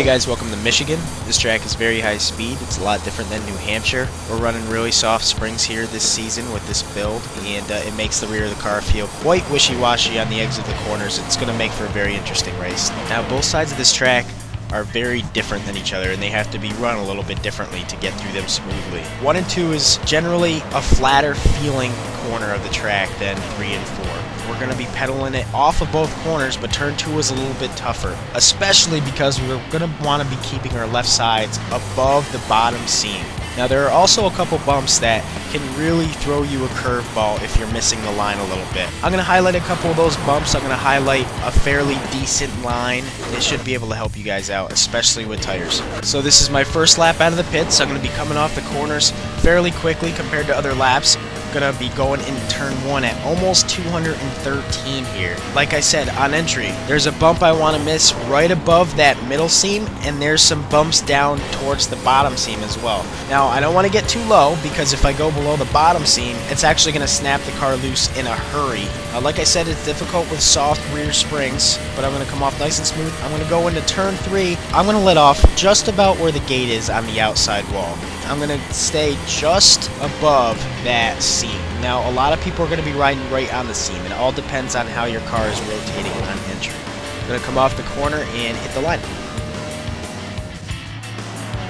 Hey guys, welcome to Michigan. This track is very high speed. It's a lot different than New Hampshire. We're running really soft springs here this season with this build, and it makes the rear of the car feel quite wishy-washy on the exit of the corners. It's going to make for a very interesting race. Now, both sides of this track are very different than each other, and they have to be run a little bit differently to get through them smoothly. 1 and 2 is generally a flatter feeling corner of the track than 3 and 4. We're going to be pedaling it off of both corners, but turn 2 is a little bit tougher, especially because we're going to want to be keeping our left sides above the bottom seam. Now, there are also a couple bumps that can really throw you a curveball if you're missing the line a little bit. I'm going to highlight a couple of those bumps. I'm going to highlight a fairly decent line. It should be able to help you guys out, especially with tires. So this is my first lap out of the pits. I'm going to be coming off the corners fairly quickly compared to other laps. Gonna be going into turn 1 at almost 213 here. Like I said, on entry, there's a bump I want to miss right above that middle seam, and there's some bumps down towards the bottom seam as well. Now, I don't want to get too low, because if I go below the bottom seam, it's actually going to snap the car loose in a hurry. Like I said, it's difficult with soft rear springs, but I'm going to come off nice and smooth. I'm going to go into turn 3. I'm going to let off just about where the gate is on the outside wall. I'm going to stay just above that seam. Now, a lot of people are going to be riding right on the seam. It all depends on how your car is rotating on entry. I'm going to come off the corner and hit the line.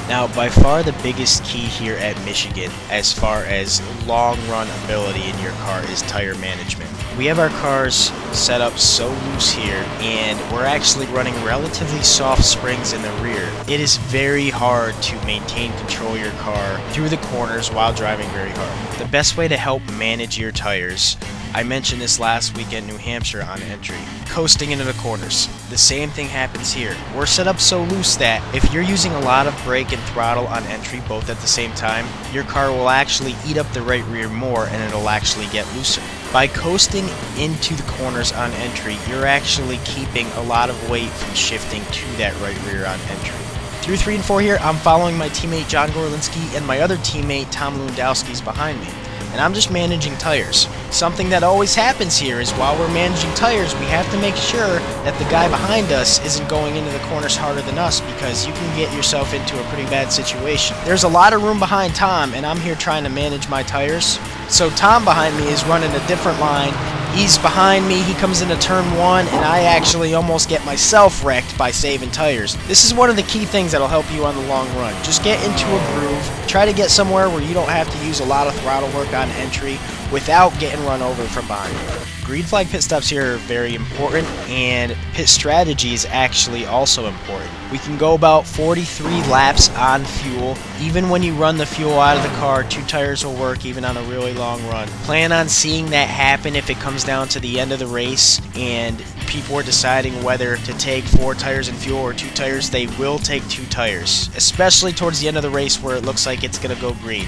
Now, by far the biggest key here at Michigan as far as long run ability in your car is tire management. We have our cars set up so loose here, and we're actually running relatively soft springs in the rear. It is very hard to maintain control of your car through the corners while driving very hard. The best way to help manage your tires, I mentioned this last week at New Hampshire on entry, coasting into the corners. The same thing happens here. We're set up so loose that if you're using a lot of brake and throttle on entry both at the same time, your car will actually eat up the right rear more, and it'll actually get looser. By coasting into the corners on entry, you're actually keeping a lot of weight from shifting to that right rear on entry. Through 3 and 4 here, I'm following my teammate John Gorlinski, and my other teammate Tom Lewandowski's behind me. And I'm just managing tires. Something that always happens here is while we're managing tires, we have to make sure that the guy behind us isn't going into the corners harder than us, because you can get yourself into a pretty bad situation. There's a lot of room behind Tom, and I'm here trying to manage my tires. So Tom behind me is running a different line. He's behind me, he comes into turn 1, and I actually almost get myself wrecked by saving tires. This is one of the key things that'll help you on the long run. Just get into a groove, try to get somewhere where you don't have to use a lot of throttle work on entry without getting run over from behind you. Green flag pit stops here are very important, and pit strategy is actually also important. We can go about 43 laps on fuel. Even when you run the fuel out of the car, 2 tires will work even on a really long run. Plan on seeing that happen if it comes down to the end of the race and people are deciding whether to take 4 tires in fuel or 2 tires. They will take 2 tires, especially towards the end of the race where it looks like it's going to go green.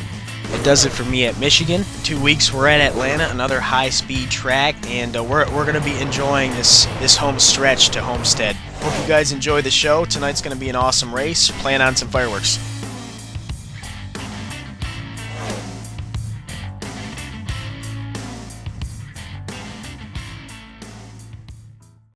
It does it for me at Michigan. In 2 weeks we're at Atlanta, another high-speed track, and we're going to be enjoying this home stretch to Homestead. Hope you guys enjoy the show. Tonight's going to be an awesome race. Plan on some fireworks.